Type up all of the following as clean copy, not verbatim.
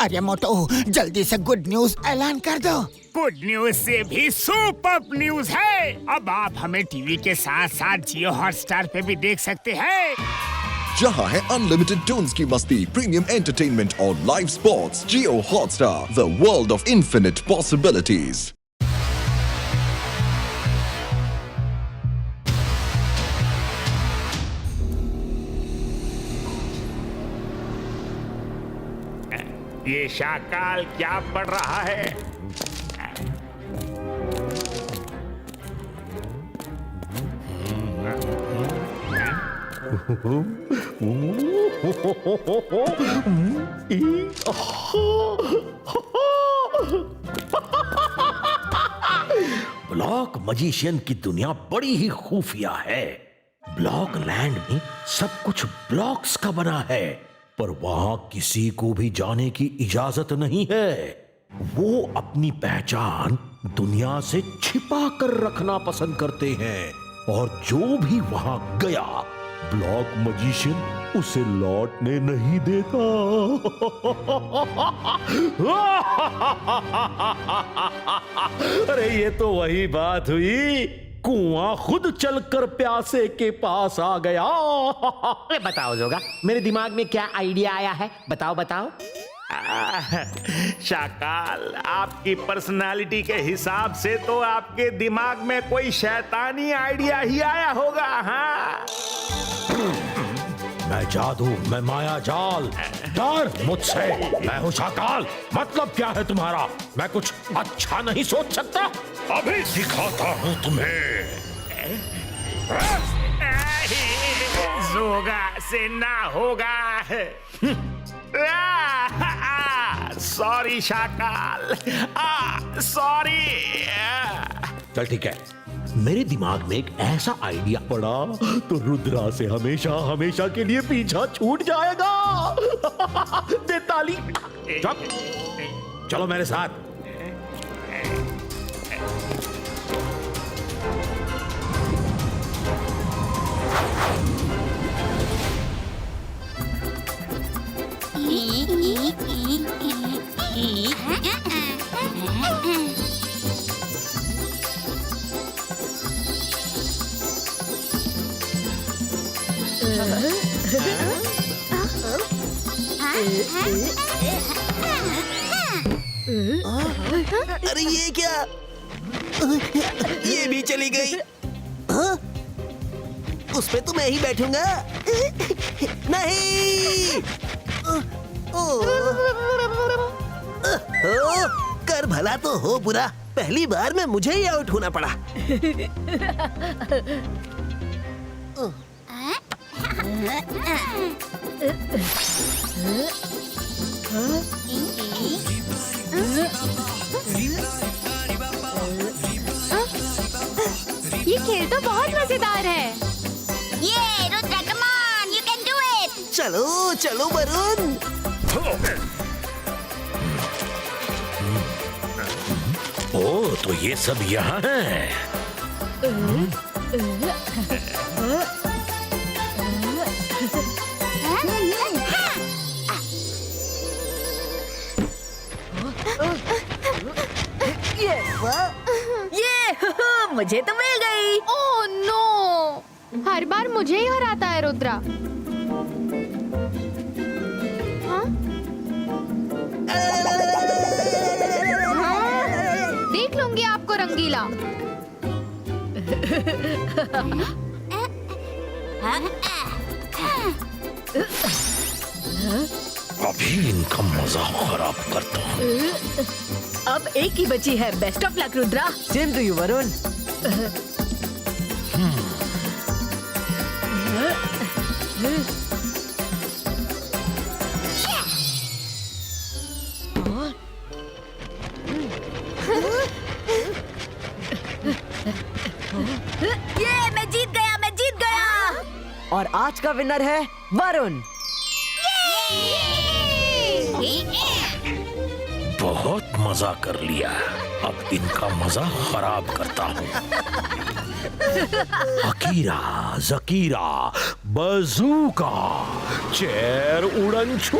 अरे मोटो, जल्दी से गुड न्यूज ऐलान कर दो। गुड न्यूज से भी सुपर न्यूज है। अब आप हमें टीवी के साथ साथ जियो हॉटस्टार पे भी देख सकते हैं, जहां है अनलिमिटेड टून्स की मस्ती, प्रीमियम एंटरटेनमेंट और live sports. Jio Hotstar, the world of infinite possibilities. ये शाकाल क्या पढ़ रहा है? ब्लॉक मजिशियन की दुनिया बड़ी ही खुफिया है। ब्लॉक लैंड में सब कुछ ब्लॉक्स का बना है, पर वहां किसी को भी जाने की इजाजत नहीं है। वो अपनी पहचान दुनिया से छिपा कर रखना पसंद करते हैं, और जो भी वहां गया ब्लॉक मजिशियन उसे लौटने नहीं देता। अरे ये तो वही बात हुई, कुआं खुद चलकर प्यासे के पास आ गया। बताओ जोगा, मेरे दिमाग में क्या आइडिया आया है? बताओ बताओ। शाकाल, आपकी पर्सनालिटी के हिसाब से तो आपके दिमाग में कोई शैतानी आइडिया ही आया होगा। हाँ, मैं जादू, मैं माया जाल, डर मुझसे। मैं हूँ शाकाल। मतलब क्या है तुम्हारा? मैं कुछ अच्छा नहीं सोच सकता? अभी दिखाता हूँ तुम्हें। जोगा से ना होगा। Sorry Shakaal, sorry. चल ठीक है, मेरे दिमाग में एक ऐसा आइडिया पड़ा तो रुद्रा से हमेशा हमेशा के लिए पीछा छूट जाएगा। दे ताली। चलो मेरे साथ। अरे ये क्या? ये भी चली गई। हाँ? उस पे तो मैं ही बैठूंगा। नहीं। कर भला तो हो बुरा, पहली बार में मुझे ही आउट होना पड़ा। ये खेल तो बहुत मजेदार है। ये Rudra, come on, you can do it. चलो चलो वरुण। ओ, तो ये सब यहाँ है। ये मुझे तो मिल गई। ओह नो, हर बार मुझे ही हराता है रुद्रा। हाँ? देख लूंगी आपको रंगीला। अभी इनका मजा खराब करता हूँ। अब एक ही बची है। Best of luck Rudra. Same to you Varun. ये मैं जीत गया, मैं जीत गया। और आज का विनर है वरुण। बहुत मजा कर लिया, अब इनका मजा खराब करता हूँ। अकीरा, जकीरा, बजूका, चेर उड़न छू।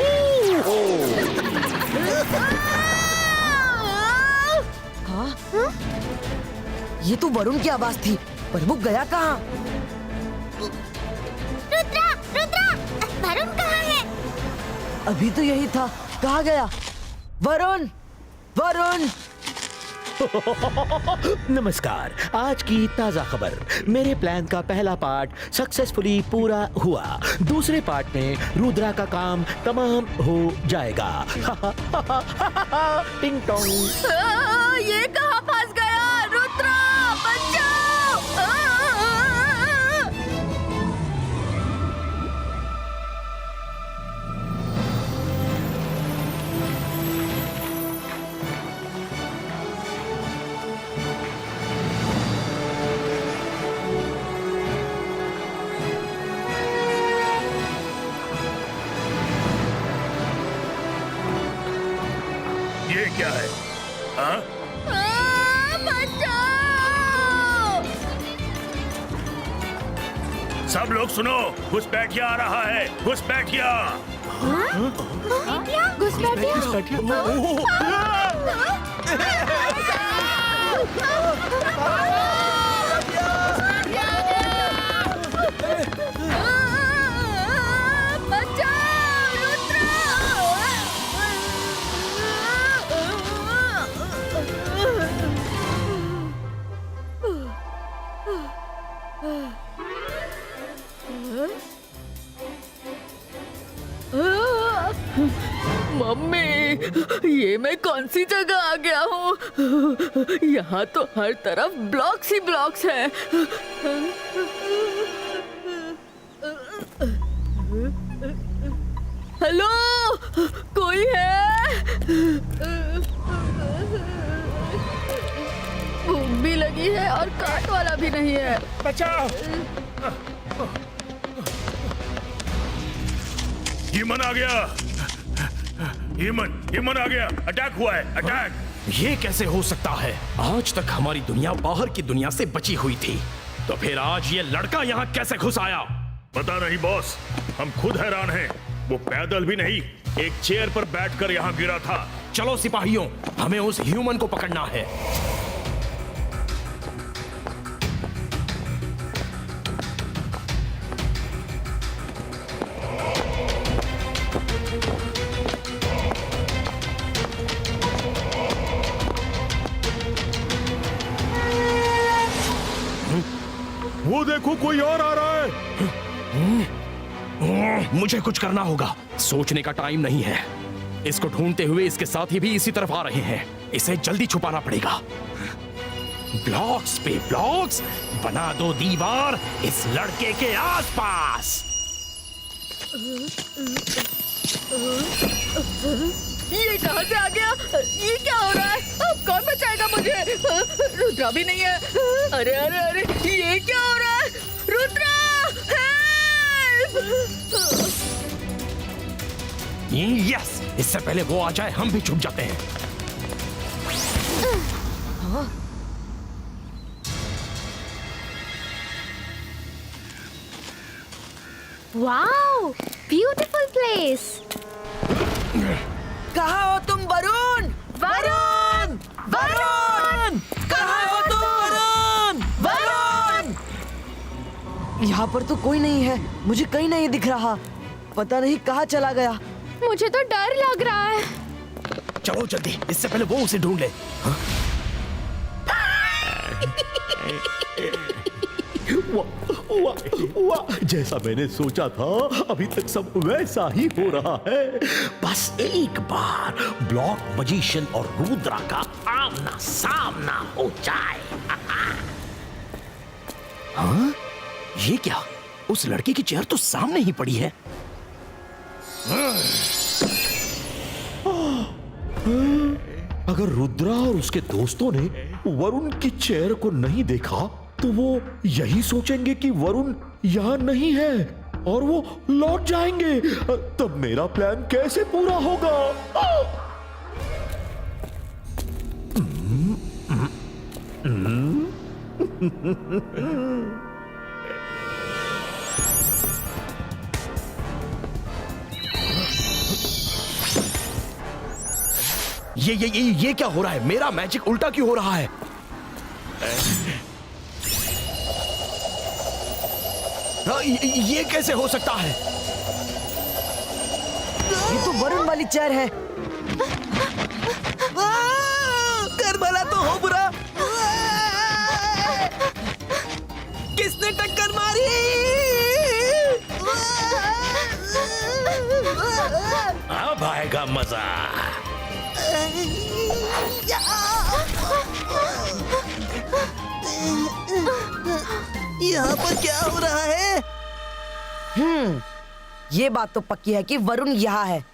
हाँ? ये तो वरुण की आवाज थी, पर वो गया कहाँ? रुद्रा, रुद्रा, वरुण कहाँ है? अभी तो यही था, कहाँ गया? वरुण, वरुण! नमस्कार। आज की ताजा खबर, मेरे प्लान का पहला पार्ट सक्सेसफुली पूरा हुआ। दूसरे पार्ट में रुद्रा का काम तमाम हो जाएगा। टिंग टोंग। ये कहाँ फंस गया? रुद्रा, बचाओ! ये क्या है? हाँ? सब लोग सुनो, घुसपैठिया आ रहा है। घुसपैठिया। मम्मी, ये मैं कौन सी जगह आ गया हूँ? यहाँ तो हर तरफ ब्लॉक्स ही ब्लॉक्स हैं। हेलो, कोई है? भूख भी लगी है और काट वाला भी नहीं है। बचाओ। ह्यूमन आ गया। ह्यूमन आ गया। अटैक हुआ है। अटैक। ये कैसे हो सकता है? आज तक हमारी दुनिया बाहर की दुनिया से बची हुई थी, तो फिर आज ये लड़का यहाँ कैसे घुस आया? पता नहीं बॉस, हम खुद हैरान हैं। वो पैदल भी नहीं, एक चेयर पर बैठकर यहाँ गिरा था। चलो सिपाहियों, हमें उस ह्यूमन को पकड़ना है। वो देखो, कोई और आ रहा है। मुझे कुछ करना होगा, सोचने का टाइम नहीं है। इसको ढूंढते हुए इसके साथी भी इसी तरफ आ रहे हैं। इसे जल्दी छुपाना पड़ेगा। ब्लॉक्स पे ब्लॉक्स बना दो, दीवार इस लड़के के आसपास। ये कहाँ से आ गया? ये क्या हो रहा है? अब कौन बचाएगा मुझे? रुद्रा भी नहीं है। अरे अरे अरे, ये क्या हो रहा है? रुद्रा, यस, इससे पहले वो आ जाए हम भी छुप जाते हैं। Wow, beautiful place. कहाँ हो तुम वरुण? वरुण! वरुण! कहाँ हो तुम वरुण? वरुण! यहाँ पर तो कोई नहीं है, मुझे कहीं नहीं दिख रहा। पता नहीं कहाँ चला गया। मुझे तो डर लग रहा है। चलो जल्दी, इससे पहले वो उसे ढूंढ ले। वाह, जैसा मैंने सोचा था, अभी तक सब वैसा ही हो रहा है। बस एक बार ब्लॉक मजिशियन और रुद्रा का आमना सामना हो जाए। हाँ? ये क्या? उस लड़के की चेयर तो सामने ही पड़ी है। अगर रुद्रा और उसके दोस्तों ने वरुण की चेयर को नहीं देखा, तो वो यही सोचेंगे कि वरुण यहाँ नहीं है और वो लौट जाएंगे। तब मेरा प्लान कैसे पूरा होगा? ये क्या हो रहा है? मेरा मैजिक उल्टा क्यों हो रहा है? ये कैसे हो सकता है? ये तो वरुण वाली चेयर है। कर भला तो हो बुरा। किसने टक्कर मारी? अब आएगा मजा। यहाँ पर क्या हो रहा है? ये बात तो पक्की है कि वरुण यहाँ है।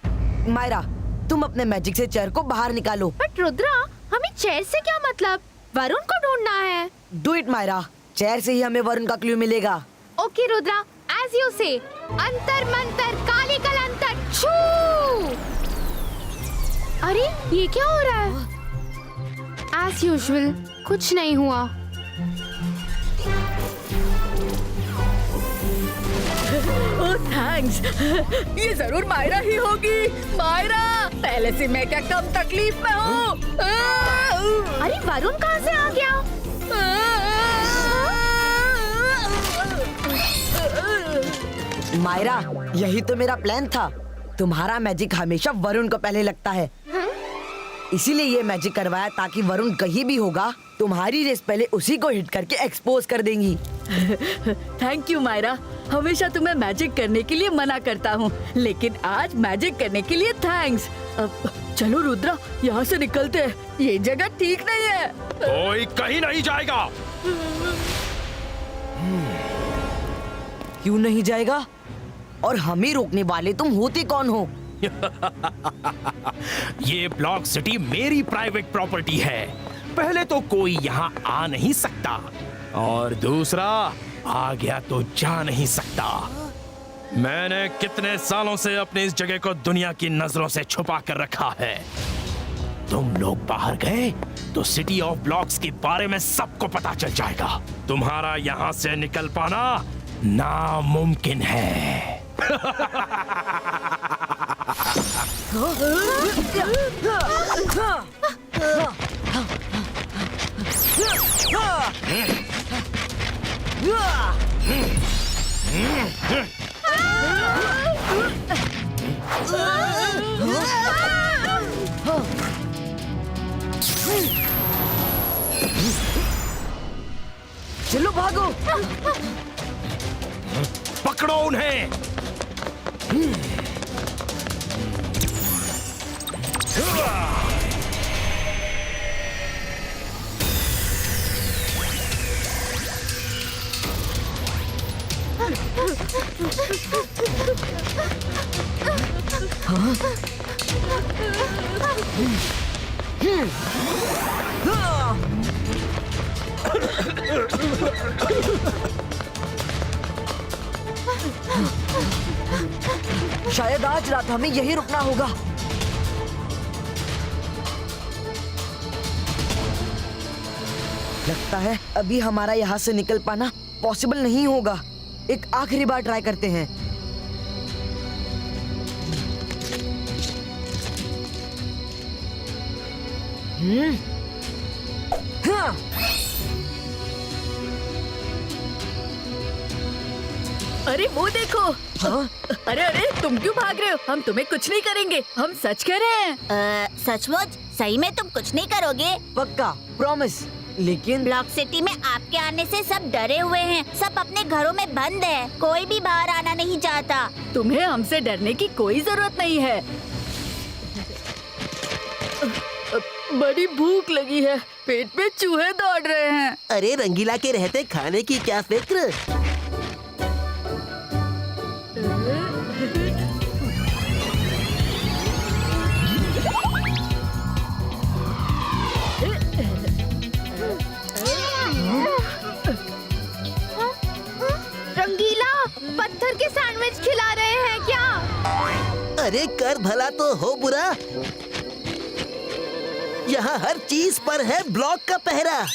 मायरा, तुम अपने मैजिक से चेयर को बाहर निकालो। बट रुद्रा, हमें चेयर से क्या मतलब? वरुण को ढूंढना है। डू इट मायरा, चेयर से ही हमें वरुण का क्लू मिलेगा। ओके रुद्रा, एज यू से। अंतर मंतर काली कलंतर छू। अरे ये क्या हो रहा है? एज यूजुअल कुछ नहीं हुआ। ओह थैंक्स। ये जरूर मायरा ही होगी। मायरा, पहले से मैं क्या कम तकलीफ में हूँ। अरे वरुण कहाँ से आ गया? मायरा, यही तो मेरा प्लान था। तुम्हारा मैजिक हमेशा वरुण को पहले लगता है, इसीलिए ये मैजिक करवाया ताकि वरुण कहीं भी होगा तुम्हारी रेस पहले उसी को हिट करके एक्सपोज कर देंगी। थैंक यू मायरा, हमेशा तुम्हें मैजिक करने के लिए मना करता हूँ, लेकिन आज मैजिक करने के लिए थैंक्स। अब चलो रुद्रा, यहाँ से निकलते हैं। ये जगह ठीक नहीं है। कोई कहीं नहीं जाएगा। क्यों नहीं जाएगा? और हमें रोकने वाले तुम होते कौन हो? ये ब्लॉक सिटी मेरी प्राइवेट प्रॉपर्टी है। पहले तो कोई यहाँ आ नहीं सकता, और दूसरा, आ गया तो जा नहीं सकता। मैंने कितने सालों से अपने इस जगह को दुनिया की नजरों से छुपा कर रखा है। तुम लोग बाहर गए तो सिटी ऑफ ब्लॉक्स के बारे में सबको पता चल जाएगा। तुम्हारा यहाँ से निकल पाना नामुमकिन है। चलो भागो। पकड़ो उन्हें। शायद आज रात हमें यहीं रुकना होगा। लगता है अभी हमारा यहाँ से निकल पाना पॉसिबल नहीं होगा। एक आखिरी बार ट्राई करते हैं। हाँ। अरे वो देखो। हाँ? अरे अरे, तुम क्यों भाग रहे हो? हम तुम्हें कुछ नहीं करेंगे, हम सच कह रहे हैं। सचमुच? सही में तुम कुछ नहीं करोगे? पक्का, प्रॉमिस। लेकिन ब्लॉक सिटी में आपके आने से सब डरे हुए हैं। सब अपने घरों में बंद है। कोई भी बाहर आना नहीं चाहता। तुम्हें हमसे डरने की कोई जरूरत नहीं है। बड़ी भूख लगी है, पेट में चूहे दौड़ रहे हैं। अरे रंगीला के रहते खाने की क्या फिक्र। रंगीला, पत्थर के सैंडविच खिला रहे हैं क्या? अरे कर भला तो हो बुरा। यहाँ हर चीज पर है ब्लॉक का पहरा।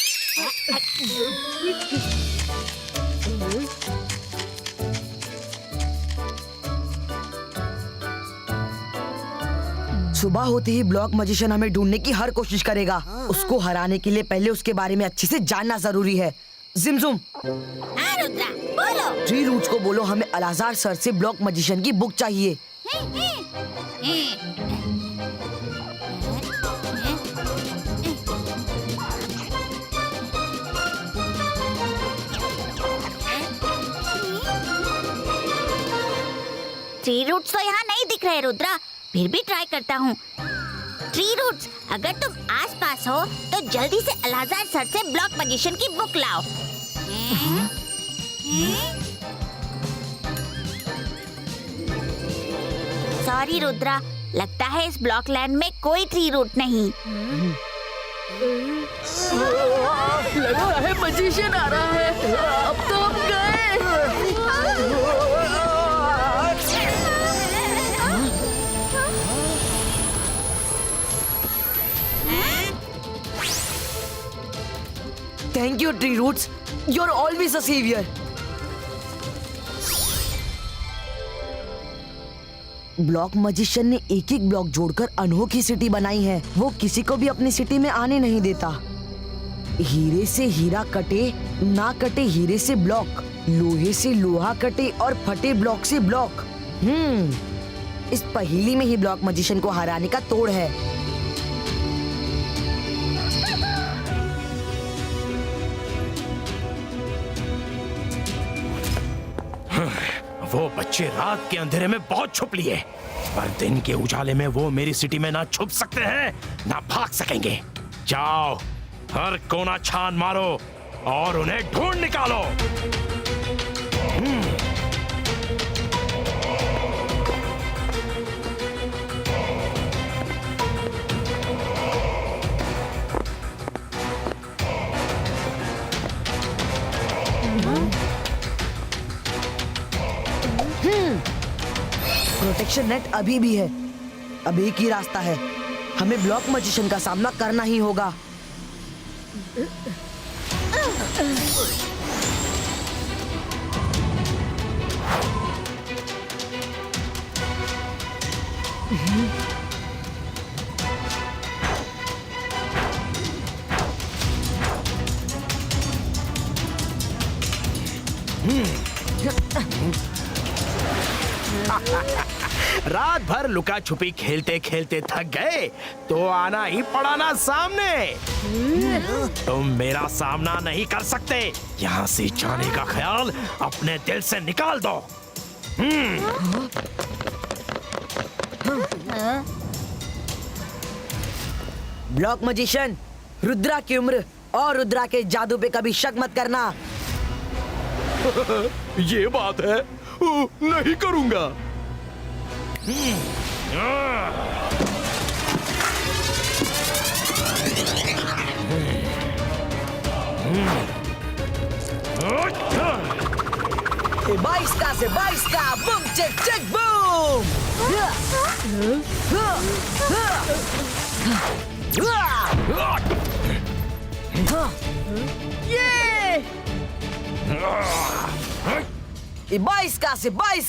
सुबह होते ही ब्लॉक मैजिशियन हमें ढूंढने की हर कोशिश करेगा। उसको हराने के लिए पहले उसके बारे में अच्छे से जानना जरूरी है। जिमजुम, हाँ रुद्रा, बोलो। ट्री रूट्स को बोलो हमें अलाजार सर से ब्लॉक मैजिशियन की बुक चाहिए। ट्री रूट्स तो यहाँ नहीं दिख रहे रुद्रा, फिर भी ट्राई करता हूँ। ट्री रूट्स, अगर तुम आसपास हो तो जल्दी से अलाजार सर से ब्लॉक मैजिशियन की बुक लाओ। सॉरी रुद्रा, लगता है इस ब्लॉक लैंड में कोई ट्री रूट नहीं। लगता है मैजिशियन आ रहा है। अब तो हम गए। Thank you tree roots, you are always a saviour. Block magician ने एक एक ब्लॉक जोड़कर अनोखी सिटी बनाई है। वो किसी को भी अपनी सिटी में आने नहीं देता। हीरे से हीरा कटे, ना कटे हीरे से ब्लॉक, लोहे से लोहा कटे और फटे ब्लॉक से ब्लॉक। इस पहेली में ही ब्लॉक मैजिशियन को हराने का तोड़ है। वो बच्चे रात के अंधेरे में बहुत छुप लिए, पर दिन के उजाले में वो मेरी सिटी में ना छुप सकते हैं ना भाग सकेंगे। जाओ, हर कोना छान मारो और उन्हें ढूंढ निकालो। प्रोटेक्शन नेट अभी भी है। अब एक ही रास्ता है, हमें ब्लॉक मैजिशियन का सामना करना ही होगा। रात भर लुका छुपी खेलते खेलते थक गए तो आना ही पड़ा ना सामने। तुम मेरा सामना नहीं कर सकते। यहाँ से जाने का ख्याल अपने दिल से निकाल दो। ब्लॉक मैजिशियन, रुद्रा की उम्र और रुद्रा के जादू पे कभी शक मत करना। ये बात है, नहीं करूंगा। बाईस का बूम चेक चेक बूम। ये 22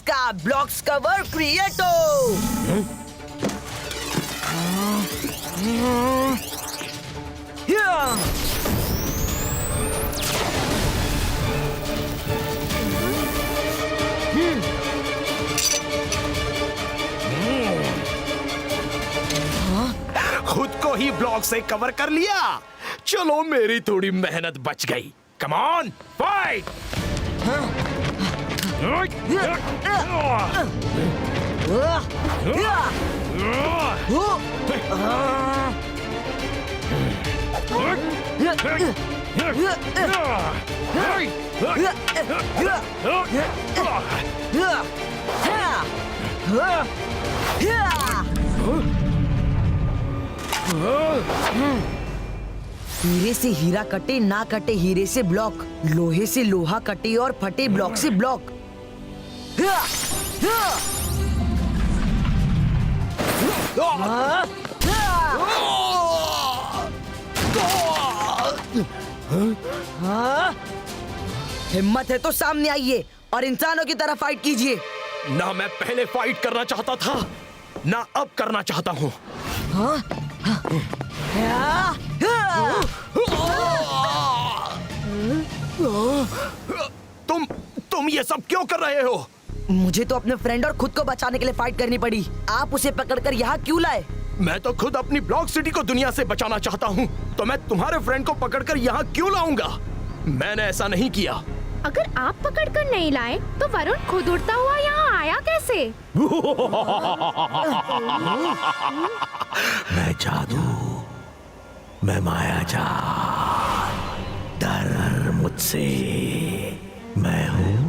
का ब्लॉक्स कवर क्रिएटो। खुद को ही ब्लॉक से कवर कर लिया। चलो, मेरी थोड़ी मेहनत बच गई। Come on, fight. हीरे से हीरा कटे, ना कटे हीरे से ब्लॉक, लोहे से लोहा कटे और फटे ब्लॉक से ब्लॉक। हिम्मत है तो सामने आइए और इंसानों की तरह फाइट कीजिए। ना मैं पहले फाइट करना चाहता था, ना अब करना चाहता हूँ। तुम ये सब क्यों कर रहे हो? मुझे तो अपने फ्रेंड और खुद को बचाने के लिए फाइट करनी पड़ी। आप उसे पकड़कर यहाँ क्यों लाए? मैं तो खुद अपनी ब्लॉक सिटी को दुनिया से बचाना चाहता हूँ, तो मैं तुम्हारे फ्रेंड को पकड़कर यहाँ क्यों लाऊंगा? मैंने ऐसा नहीं किया। अगर आप पकड़कर नहीं लाए तो वरुण खुद उड़ता हुआ यहाँ आया कैसे? मैं जादू, मैं माया जाल, डर मुझसे, मैं हूँ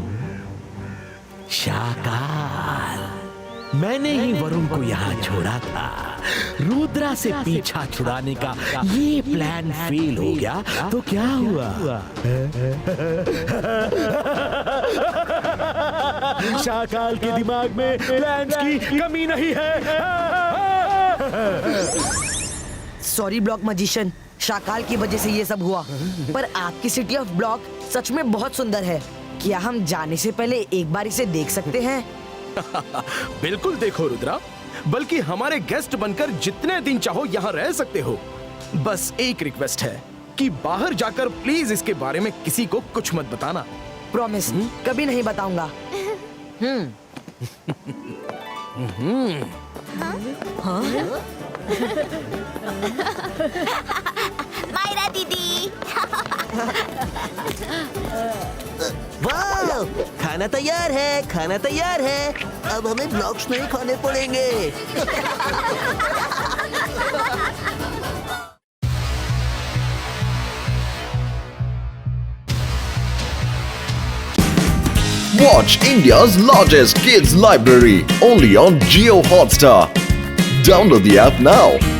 शाकाल। मैंने ही वरुण को यहाँ छोड़ा था। रुद्रा से पीछा छुड़ाने का ये प्लान फेल हो गया तो क्या हुआ? शाकाल के दिमाग में प्लान्स की कमी नहीं है। सॉरी ब्लॉक मजिशियन, शाकाल की वजह से ये सब हुआ। पर आपकी सिटी ऑफ ब्लॉक सच में बहुत सुंदर है। क्या हम जाने से पहले एक बार इसे देख सकते हैं? बिल्कुल देखो रुद्रा, बल्कि हमारे गेस्ट बनकर जितने दिन चाहो यहाँ रह सकते हो। बस एक रिक्वेस्ट है कि बाहर जाकर प्लीज इसके बारे में किसी को कुछ मत बताना। प्रॉमिस, कभी नहीं बताऊंगा। मायरा दीदी। वाह, खाना तैयार है, खाना तैयार है। अब हमें ब्लॉक्स नहीं खाने पड़ेंगे। Watch India's largest kids library only on Jio Hotstar. Download the app now.